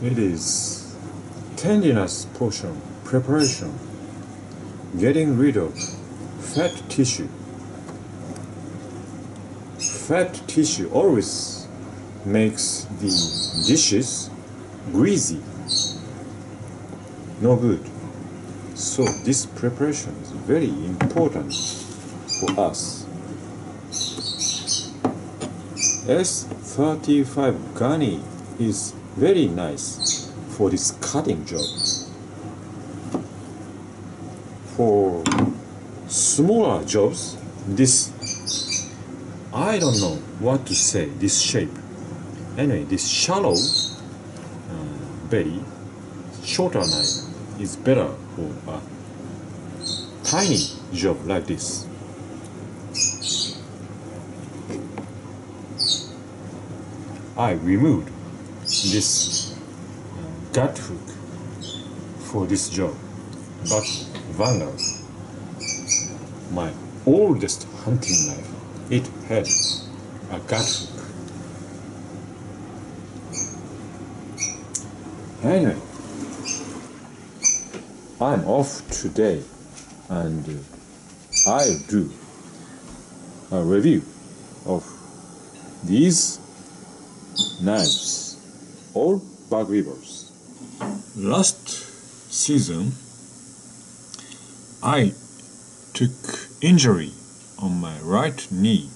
It is tendinous portion preparation, getting rid of fat tissue. Fat tissue always makes the dishes greasy, no good. So this preparation is very important for us. S35 Gani is very nice for this cutting job. For smaller jobs, this, I don't know what to say, this shape. Anyway, this shallow, very shorter knife is better for a tiny job like this. I removed this gut hook for this job, but Vanguard, my oldest hunting knife, it had a gut hook. Anyway, I'm off today and I'll do a review of these knives, all bug weavers. Last season, I took injury on my right knee.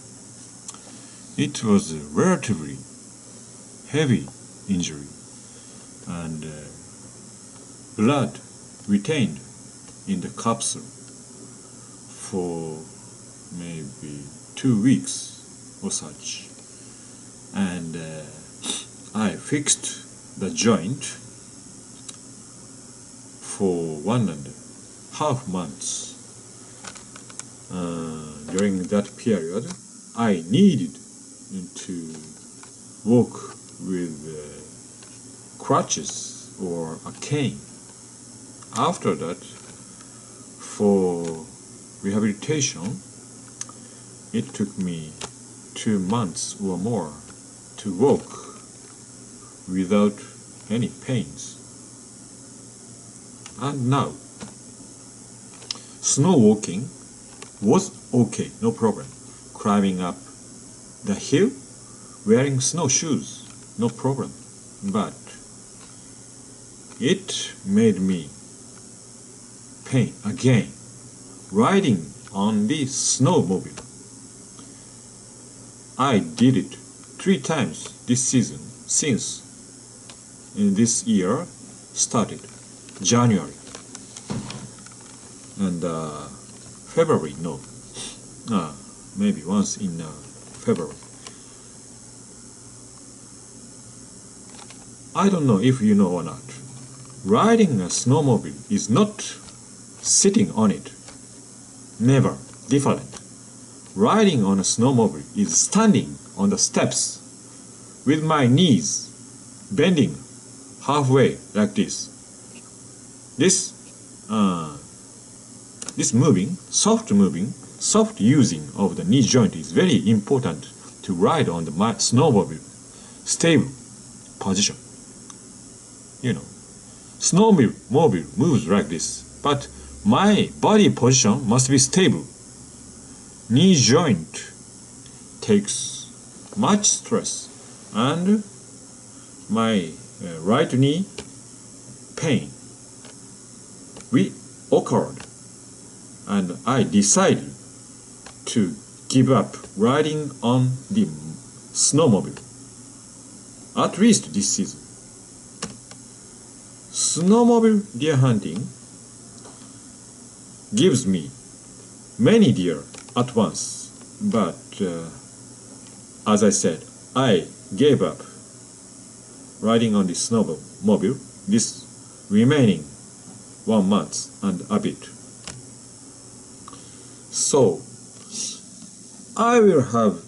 It was a relatively heavy injury and blood retained in the capsule for maybe 2 weeks or such, and I fixed the joint for 1.5 months. During that period, I needed to walk with crutches or a cane. After that, for rehabilitation, it took me 2 months or more to walk without any pains. And now, snow walking was okay, no problem. Climbing up the hill, wearing snowshoes, no problem. But it made me pain again, riding on the snowmobile. I did it 3 times this season since this year started, January and February, no, maybe once in February. I don't know if you know or not. Riding a snowmobile is not sitting on it. Never. Different. Riding on a snowmobile is standing on the steps with my knees bending halfway like this. This moving, soft using of the knee joint is very important to ride on the snowmobile. Stable position. You know, snowmobile moves like this, but my body position must be stable. Knee joint takes much stress, and my right knee pain occurred, and I decided to give up riding on the snowmobile, at least this season. Snowmobile deer hunting gives me many deer at once, but as I said, I gave up riding on the snowmobile this remaining 1 month and a bit. So I will have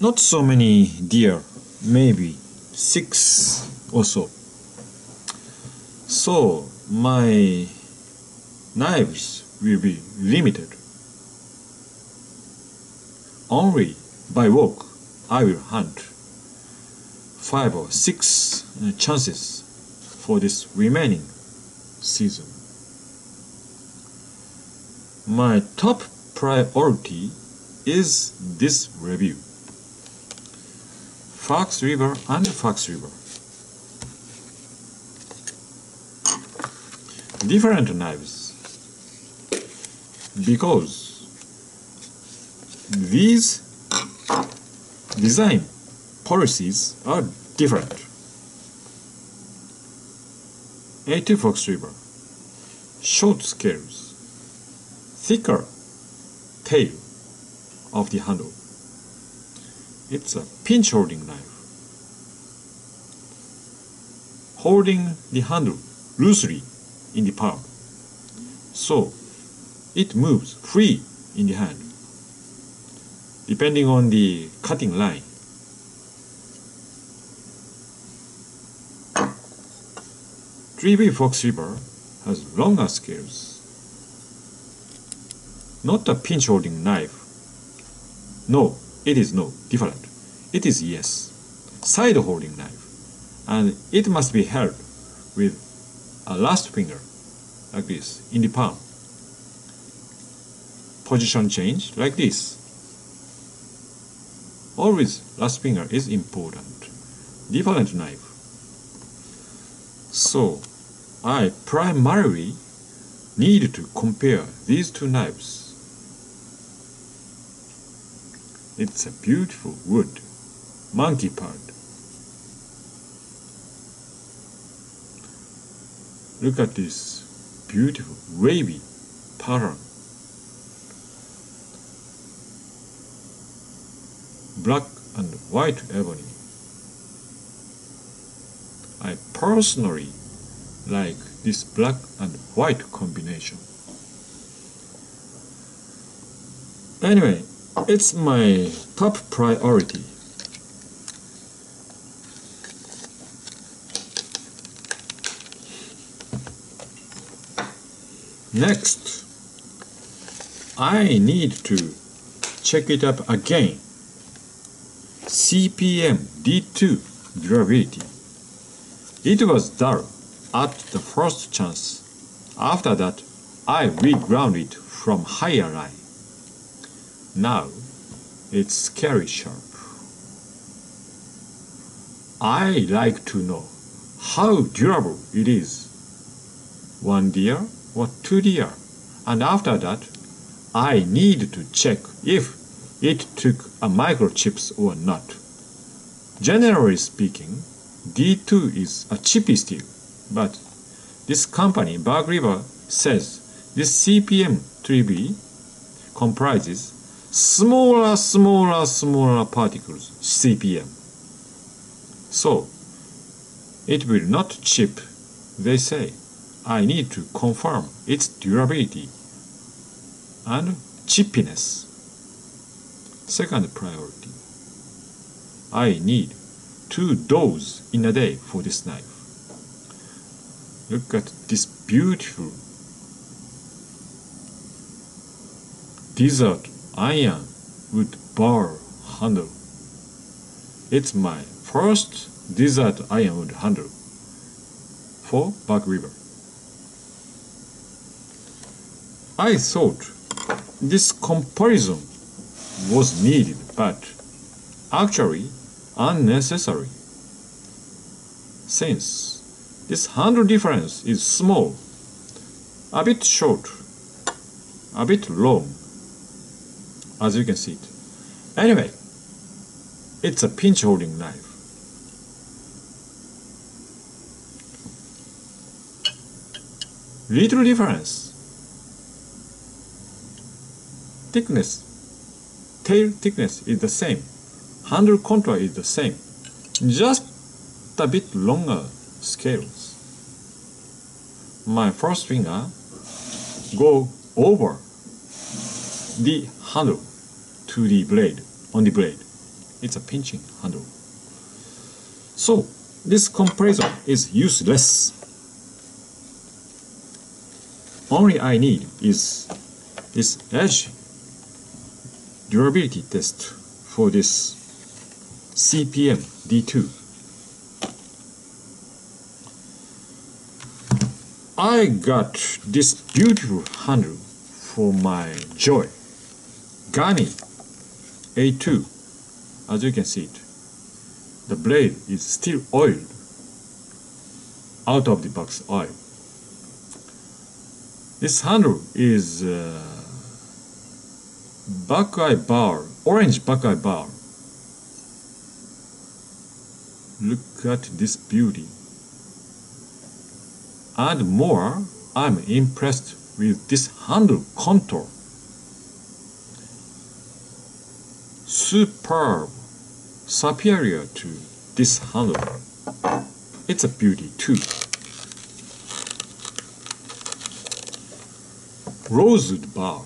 not so many deer, maybe 6 or so. So my knives will be limited. Only by walk I will hunt 5 or 6 chances for this remaining season. My top priority is this review. Fox River and Fox River. Different knives, because these design policies are different. A2 Fox River, short scales, thicker tail of the handle. It's a pinch holding knife, holding the handle loosely in the palm, so it moves free in the hand, depending on the cutting line. Three-B Fox River has longer scales. Not a pinch holding knife. No, it is no different. It is yes, side holding knife, and it must be held with a last finger like this in the palm. Position change like this. Always last finger is important. Different knife. So I primarily need to compare these two knives. It's a beautiful wood, monkey pad. Look at this beautiful wavy pattern. Black and white ebony. I personally like this black and white combination. Anyway, it's my top priority. Next, I need to check it up again. CPM D2 durability. It was dull at the first chance. After that, I reground it from higher line. Now, it's scary sharp. I like to know how durable it is. 1 DR or 2 DR. And after that, I need to check if it took a microchips or not. Generally speaking, D2 is a chippy steel, but this company, Bug River, says this CPM 3B comprises smaller particles, CPM. So, it will not chip, they say. I need to confirm its durability and chippiness. Second priority. I need 2 doses in a day for this knife. Look at this beautiful desert iron wood bar handle. It's my first desert ironwood handle for Bug River. I thought this comparison was needed, but actually unnecessary, since this handle difference is small, a bit short, a bit long, as you can see it. Anyway, it's a pinch holding knife. Little difference. Thickness, tail thickness is the same. Handle contour is the same. Just a bit longer scales. My first finger go over the handle to the blade, on the blade. It's a pinching handle. So this comparison is useless. Only I need is this edge durability test for this CPM D2. I got this beautiful handle for my Joy Gani A2. As you can see it, the blade is still oiled, out of the box oil. This handle is Buckeye bar, orange Buckeye bar. Look at this beauty. And more, I'm impressed with this handle contour. Superb, superior to this handle. It's a beauty too. Rosewood bar.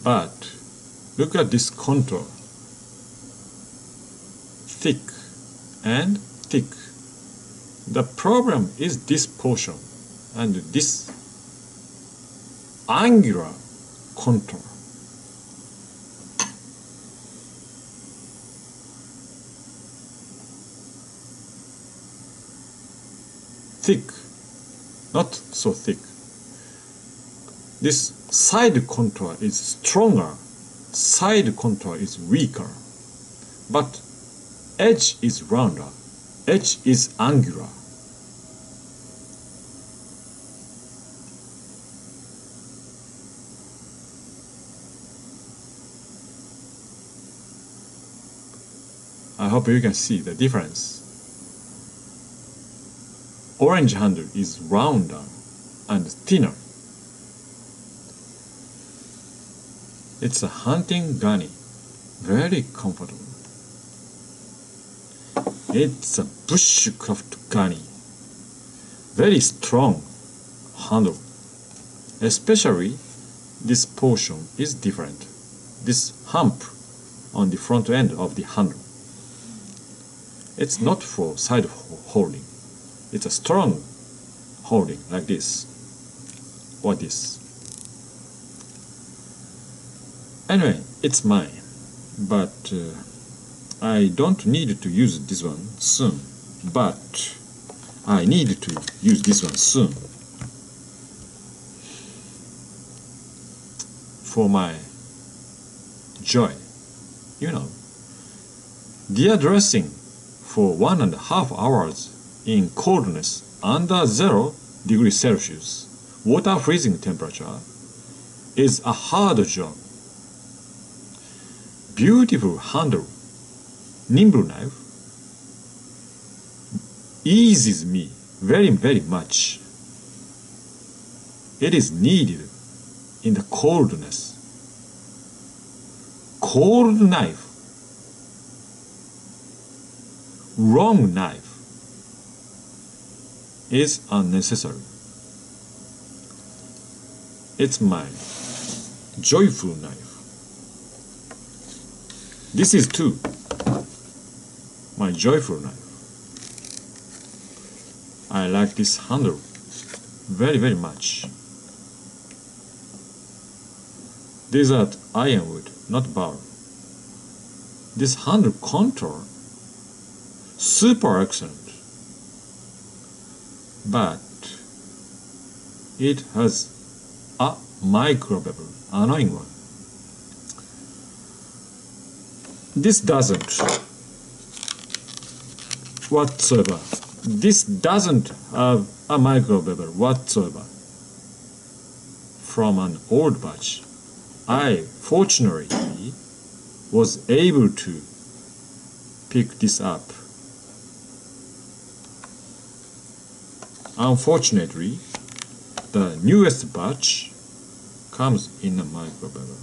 But look at this contour. Thick and thick. The problem is this portion and this angular contour. Thick, not so thick. This side contour is stronger, side contour is weaker, but edge is rounder, edge is angular. I hope you can see the difference. Orange handle is rounder and thinner. It's a hunting gunny, very comfortable. It's a bushcraft gunny, very strong handle. Especially this portion is different. This hump on the front end of the handle. It's not for side holding. It's a strong holding like this or this. Anyway, it's mine, but I don't need to use this one soon, but I need to use this one soon for my Joy. You know, deer dressing for 1.5 hours in coldness under 0 degrees Celsius, water freezing temperature, is a hard job. Beautiful handle, nimble knife, eases me very, very much. It is needed in the coldness. Cold knife, wrong knife is unnecessary. It's my joyful knife. This is too my joyful knife. I like this handle very, very much. These are ironwood, not bar. This handle contour, super excellent. But it has a micro bevel, annoying one. This doesn't whatsoever. This doesn't have a micro bevel whatsoever. From an old batch, I fortunately was able to pick this up. Unfortunately, the newest batch comes in a micro bevel.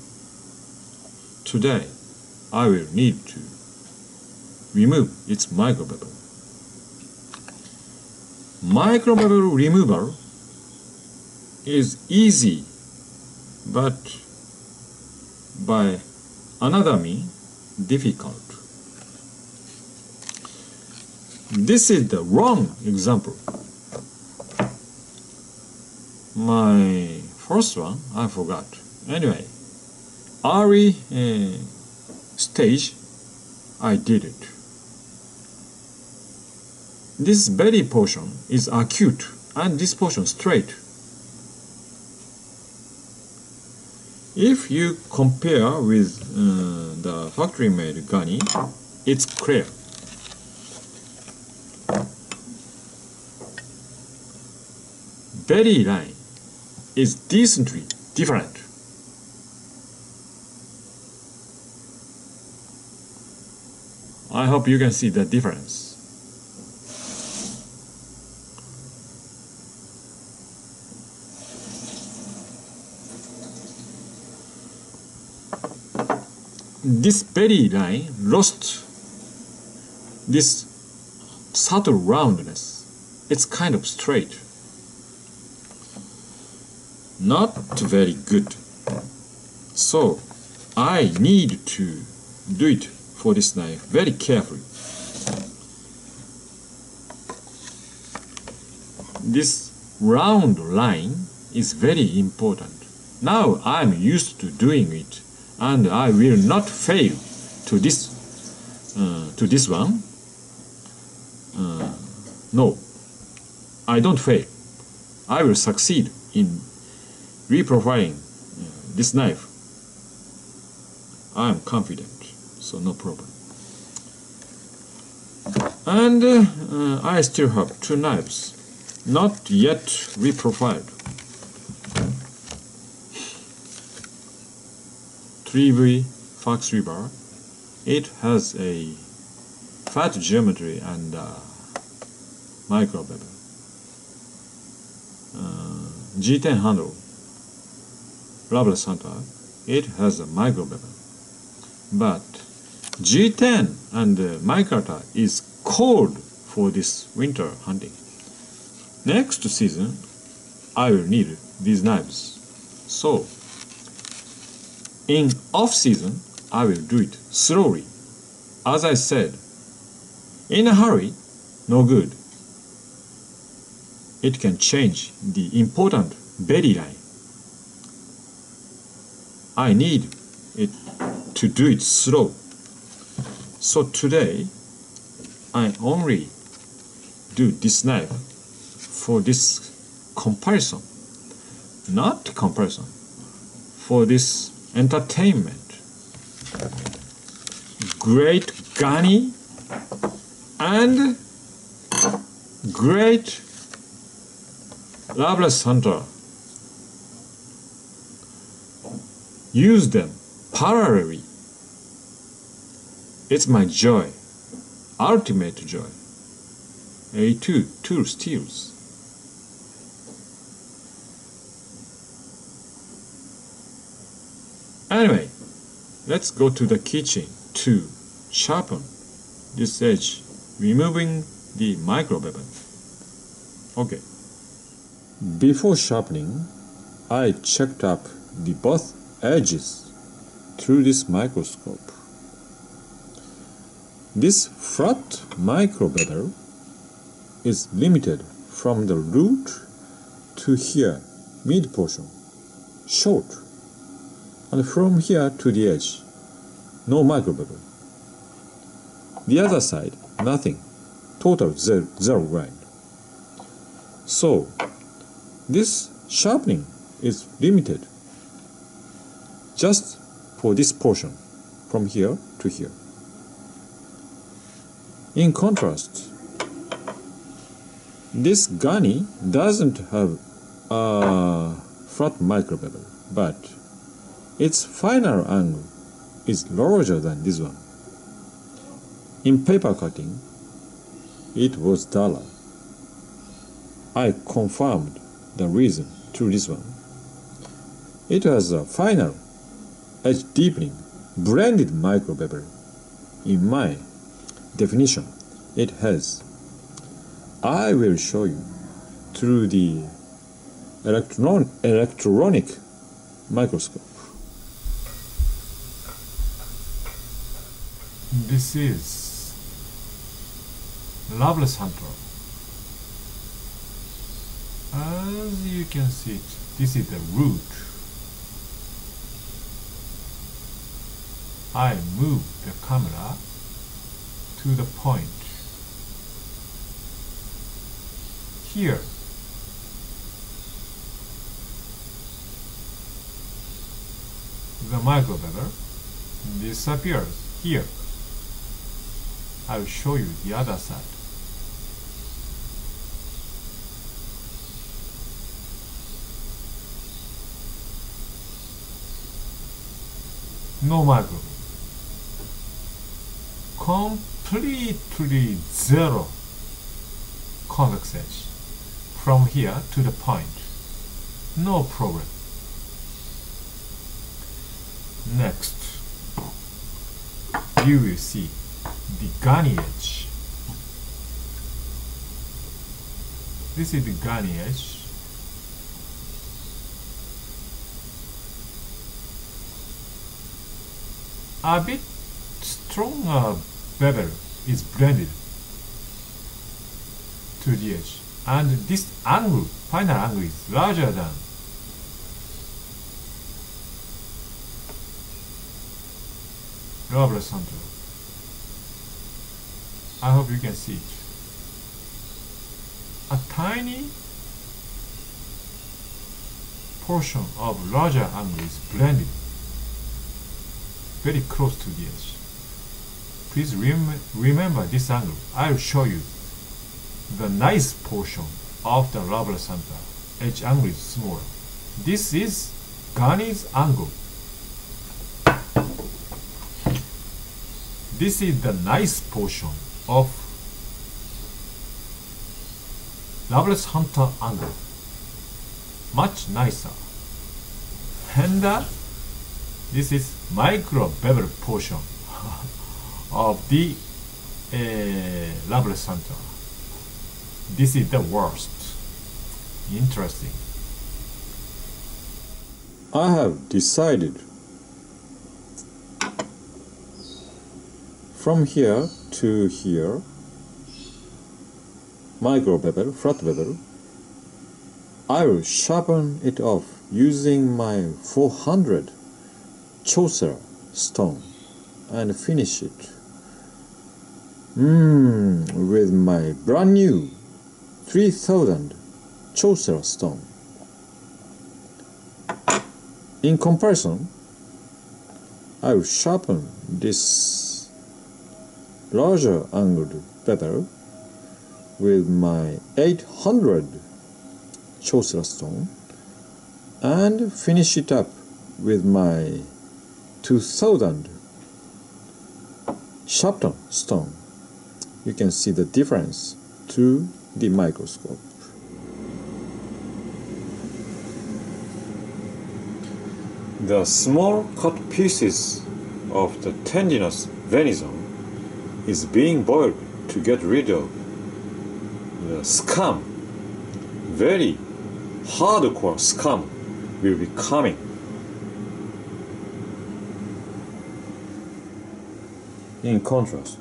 Today, I will need to remove its micro bevel. Micro bevel removal is easy, but by another means difficult. This is the wrong example. My first one I forgot. Anyway, early stage, I did it. This belly portion is acute and this portion straight. If you compare with the factory-made gunny, it's clear. Belly line is decently different. I hope you can see the difference. This belly line lost this subtle roundness. It's kind of straight. Not very good. So I need to do it for this knife very carefully. This round line is very important. Now I'm used to doing it, and I will not fail to this one. No, I don't fail. I will succeed in reprofiling this knife. I am confident, so no problem. And I still have two knives, not yet reprofiled. 3V fax rebar. It has a fat geometry and micro bevel. G10 handle, loveless hunter. It has a micro bevel. But G10 and micro is cold for this winter hunting. Next season, I will need these knives. So, in off-season, I will do it slowly. As I said, in a hurry, no good. It can change the important belly line. I need it to do it slow. So today, I only do this knife for this comparison. Not comparison, for this entertainment. Great gunny and great loveless hunter. Use them parallelly. It's my joy, ultimate joy. A2 tool steels. Anyway, let's go to the kitchen to sharpen this edge, removing the micro bevel. Okay. Before sharpening, I checked up the both edges through this microscope. This flat micro bevel is limited from the root to here, mid portion, short, and from here to the edge, no micro bevel. The other side, nothing, total zero grind. So, this sharpening is limited just for this portion, from here to here. In contrast, this gunny doesn't have a flat micro bevel, but its final angle is larger than this one. In paper cutting, it was duller. I confirmed the reason through this one. It has a final edge deepening blended micro bevel. In my definition, it has. I will show you through the electronic microscope. This is loveless hunter. As you can see, this is the root. I move the camera to the point. Here. The microbevel disappears here. I will show you the other side. No microbevel. Completely zero convex edge from here to the point. No problem. Next, you will see the gunny edge. This is the gunny edge. A bit stronger bevel is blended to the edge, and this angle, final angle, is larger than rubber center. I hope you can see it. A tiny portion of larger angle is blended very close to the edge. Please remember this angle. I will show you the nice portion of the rubber center. Edge angle is smaller. This is gunny's angle. This is the nice portion of Loveless Hunter angle. Much nicer. And this is micro bevel portion of the Loveless Hunter. This is the worst. Interesting. I have decided from here to here, micro bevel, flat bevel, I will sharpen it off using my 400 Chaucer stone and finish it with my brand new 3000 Chaucer stone. In comparison, I will sharpen this larger angled bevel with my 800 Chaucer stone and finish it up with my 2000 Sharpening stone. You can see the difference through the microscope. The small cut pieces of the tendinous venison is being boiled to get rid of the scum. Very hardcore scum will be coming. In contrast,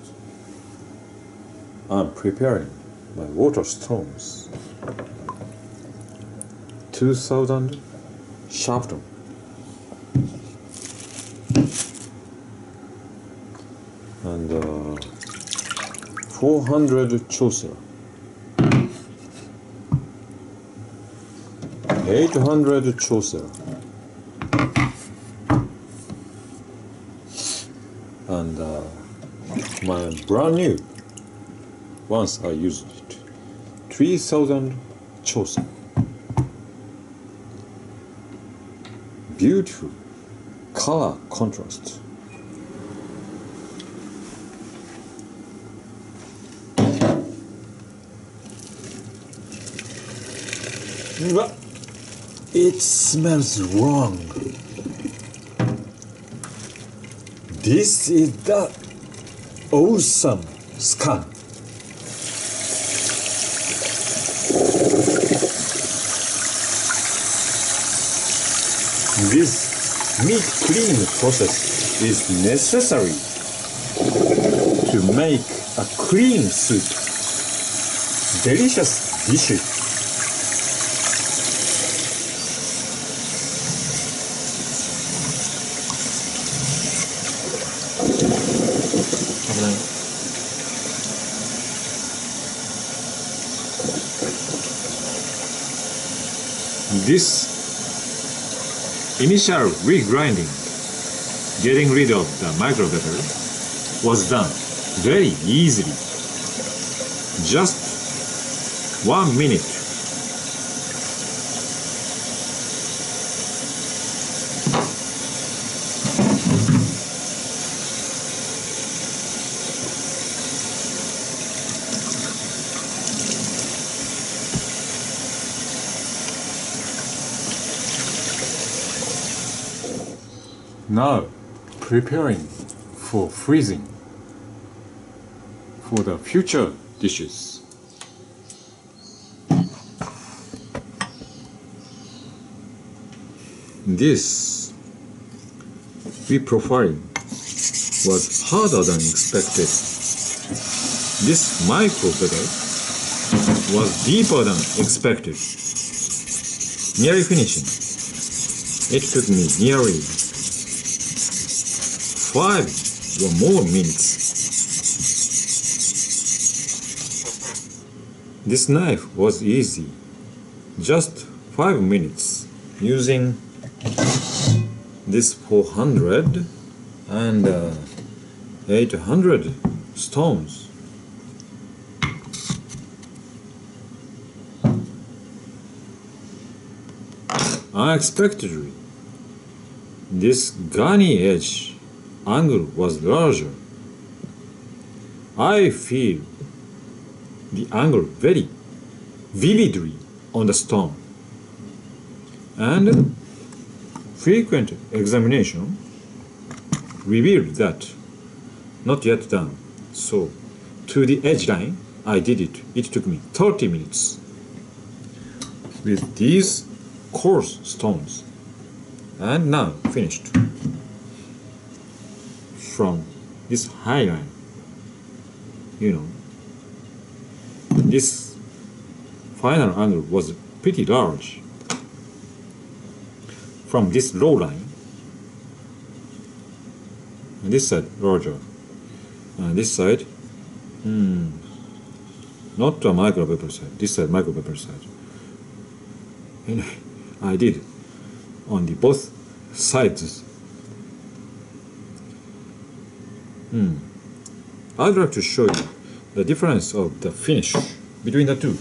I'm preparing my water stones. 2000 Sharpening and 400 Chaucer, 800 Chaucer, and my brand new, once I used it, 3000 Chaucer. Beautiful color contrast. But it smells wrong. This is the awesome scum. This meat cleaning process is necessary to make a clean soup. Delicious dishes. This initial regrinding, getting rid of the micro pepper, was done very easily. Just 1 minute. Now preparing for freezing for the future dishes. This reprofiling was harder than expected. This micro pepper was deeper than expected. Nearly finishing. It took me nearly 5 or more minutes. This knife was easy. Just 5 minutes using this 400 and 800 stones. Unexpectedly, this gunny edge angle was larger. I feel the angle very vividly on the stone, and frequent examination revealed that not yet done. So to the edge line I did it. It took me 30 minutes with these coarse stones, and now finished. From this high line, this final angle was pretty large. From this low line, and this side larger, and this side, not a micro pepper side, this side micro pepper side. And I did on the both sides. I'd like to show you the difference of the finish between the two.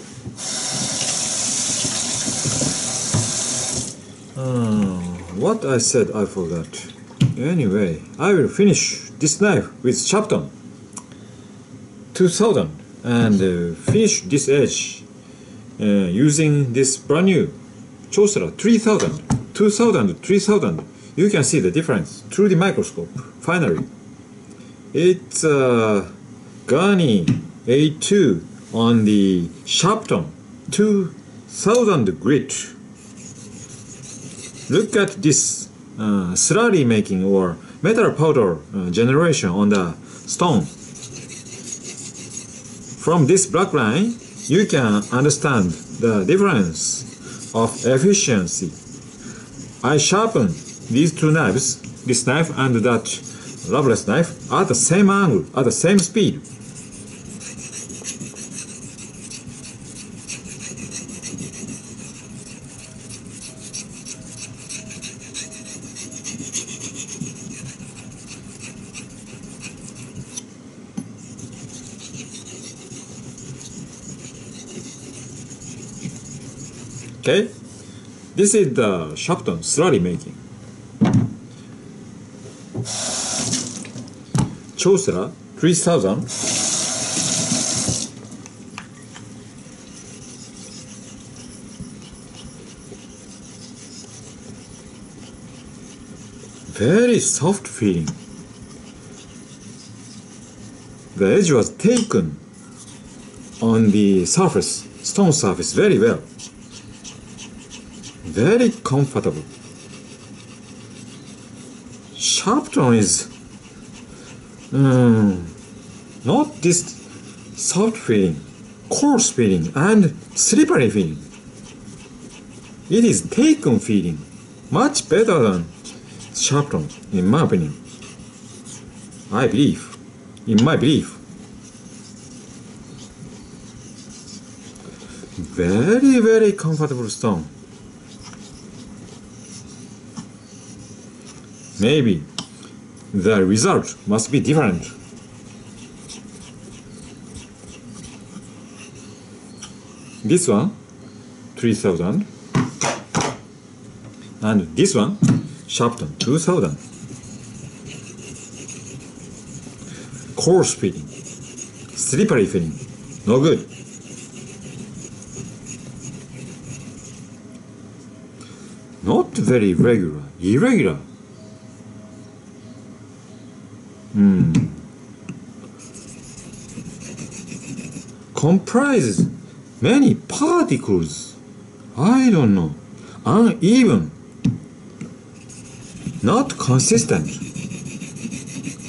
What I said I forgot. Anyway, I will finish this knife with Sharpening 2000 and finish this edge using this brand new Chosera 3000, 2000, 3000. You can see the difference through the microscope. Finally, it's Gani A2 on the Sharpening 2000 grit. Look at this slurry making or metal powder generation on the stone. From this black line, you can understand the difference of efficiency. I sharpen these two knives, this knife and that loveless knife, at the same angle, at the same speed. Okay, this is the Sharpening slurry making. Chosera 3000. Very soft feeling. The edge was taken on the surface, stone surface, very well. Very comfortable. Sharpening is not this soft feeling, coarse feeling and slippery feeling. It is taken feeling, much better than Sharpening, in my opinion. I believe, in my belief. very, very comfortable stone. Maybe the result must be different. This one 3000 and this one Sharpening 2000. Coarse feeling, slippery feeling, no good. Not very regular, irregular. Comprises many particles. I don't know. Uneven. Not consistent.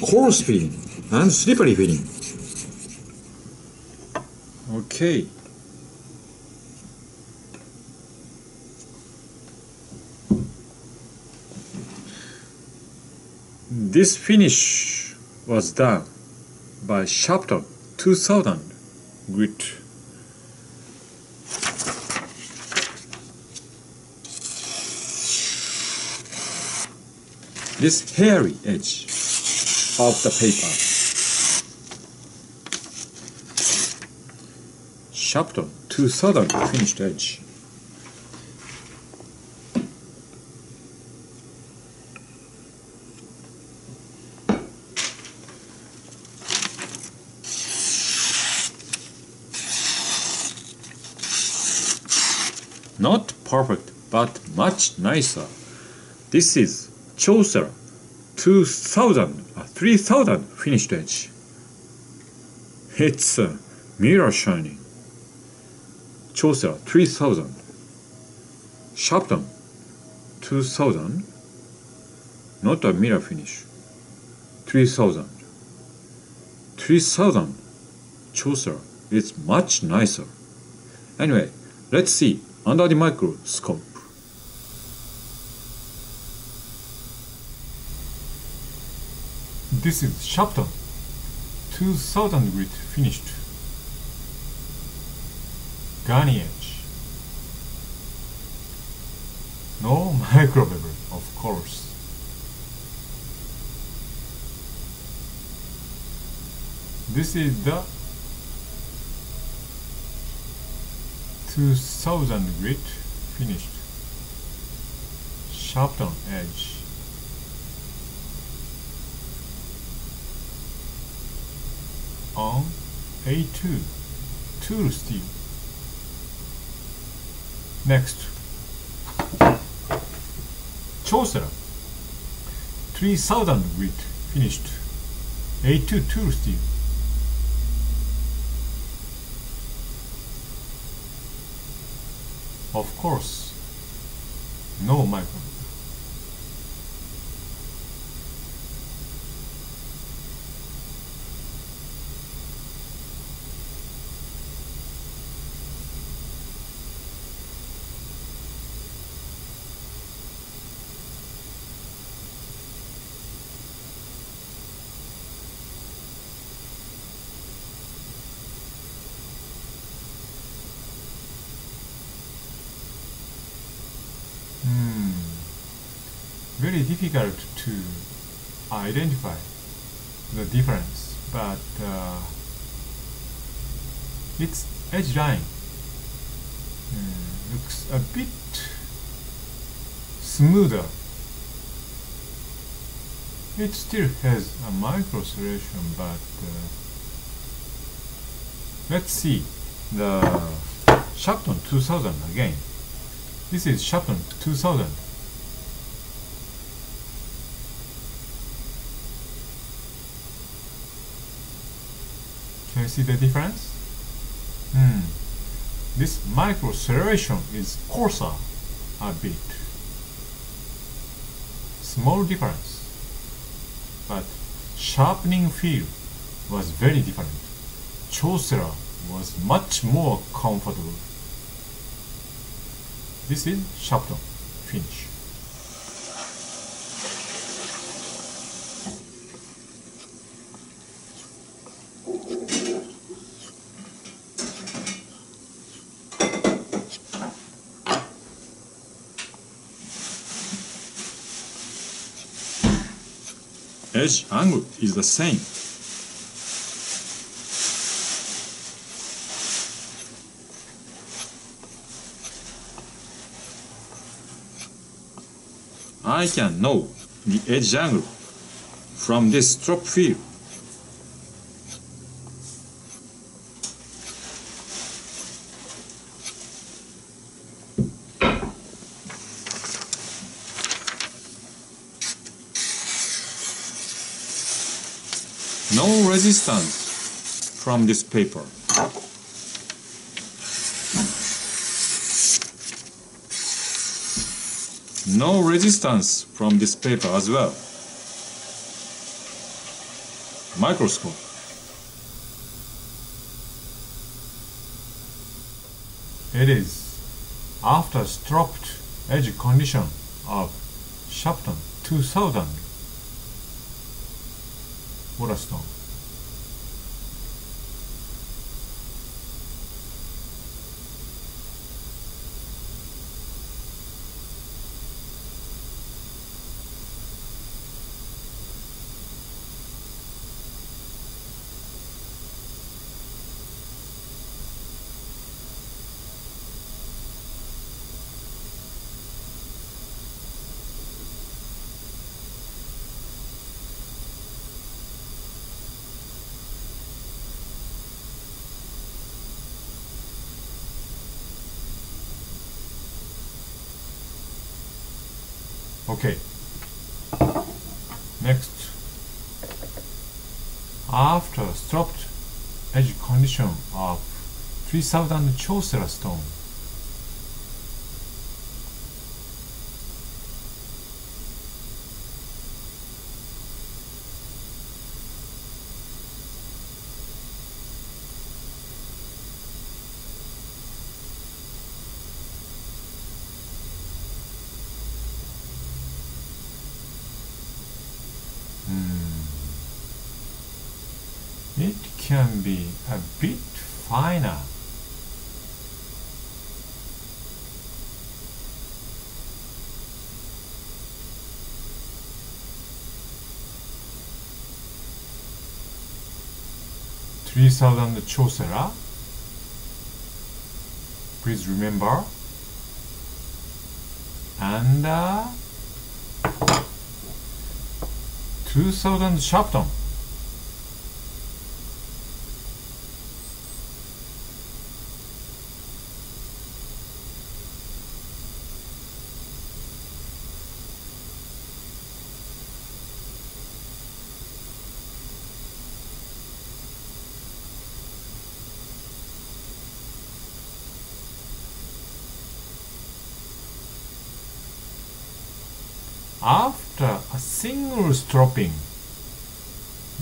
Coarse feeling and slippery feeling. Okay. This finish was done by Sharpening 2000 grit. This hairy edge of the paper. Sharpening 2000 finished edge. Not perfect, but much nicer. This is Chaucer 3000 finished edge. It's a mirror shining. Chaucer 3000. Sharpening 2000. Not a mirror finish. 3000. 3000 Chaucer is much nicer. Anyway, let's see under the microscope. This is Sharpening 2000 grit finished. Gunny edge. No micro bevel, of course. This is the 2000 grit finished. Sharpening edge. On A2 tool steel. Next, Chaucer 3000 grit finished. A2 tool steel. Of course, no micro. Very difficult to identify the difference, but its edge line looks a bit smoother. It still has a micro serration, but let's see the Sharpening 2000 again. This is Sharpening 2000. Can you see the difference? This micro serration is coarser a bit. Small difference, but sharpening feel was very different. Chaucer was much more comfortable. This is Sharpening finish. edge angle is the same. I can know the edge angle from this strop field. No resistance from this paper. No resistance from this paper as well. Microscope. It is after stropped edge condition of Sharpening 2000 water stone. Okay. Next, after stropped edge condition of 3000 Chaucer stone, it can be a bit finer. $3,000 Chaucer. Please remember. And 2,000 Sharpening. After a single stropping,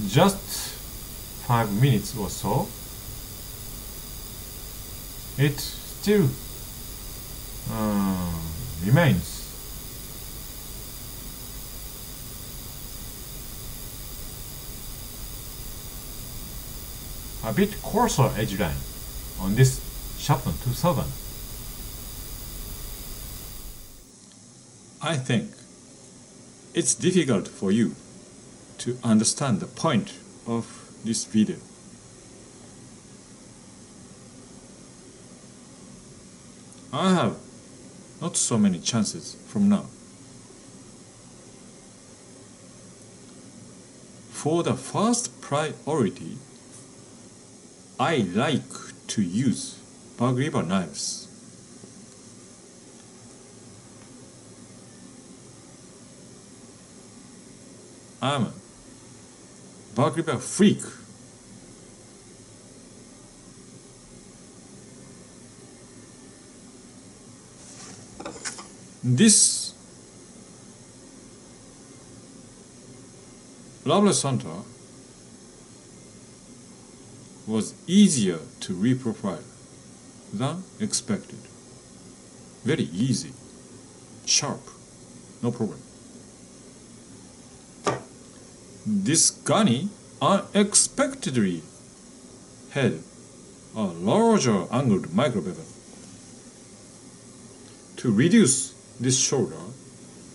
just 5 minutes or so, it still remains. A bit coarser edge line on this Sharpening 2000. I think it's difficult for you to understand the point of this video. I have not so many chances from now. For the first priority, I like to use bug river knives. I'm a bug river freak. This lovely center was easier to reprofile than expected. Very easy, sharp, no problem. This gunny unexpectedly had a larger angled micro bevel. To reduce this shoulder,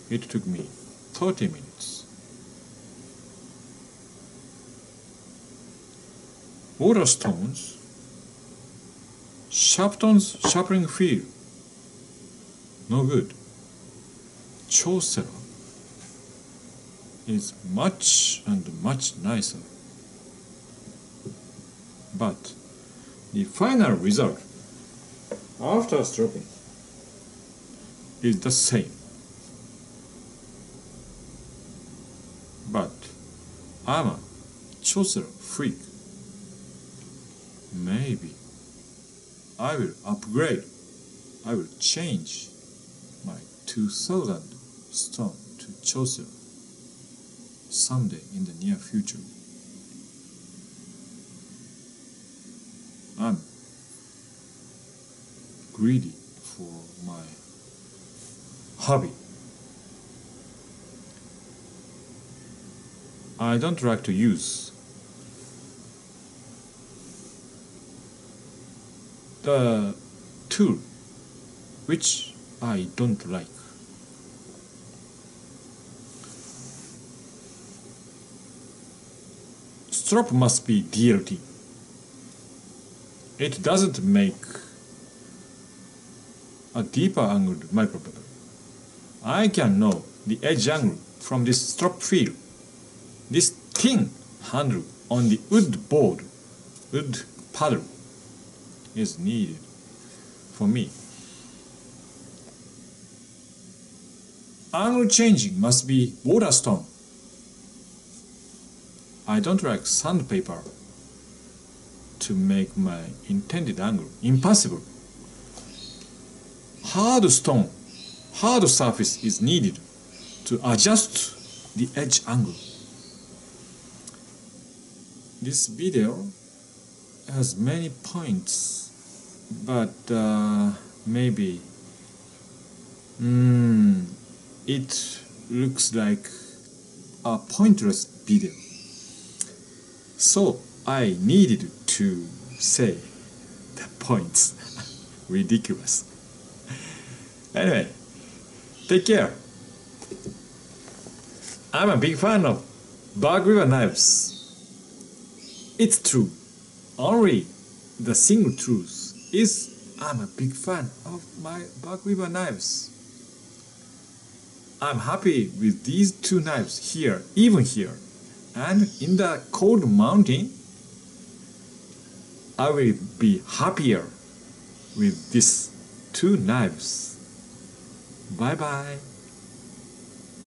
it took me 30 minutes. Waterstones, Sharpton's sharpening feel, no good. Chaucer is much and much nicer. But the final result after stroking is the same. But I'm a Chaucer freak. Maybe I will upgrade. I will change my 2000 stone to Chaucer someday in the near future. I'm greedy for my hobby. I don't like to use the tool which I don't like. Strop must be DLT. It doesn't make a deeper angled microbevel. I can know the edge angle from this strop feel. This thin handle on the wood board, wood paddle, is needed for me. Angle changing must be waterstone. I don't like sandpaper to make my intended angle impossible. Hard stone, hard surface is needed to adjust the edge angle. This video has many points, but maybe it looks like a pointless video. So I needed to say the points. Ridiculous. Anyway, take care. I'm a big fan of Bug River knives. It's true. Only the single truth is I'm a big fan of my Bug River knives. I'm happy with these two knives here, even here. And in the cold mountain, I will be happier with these two knives. Bye bye.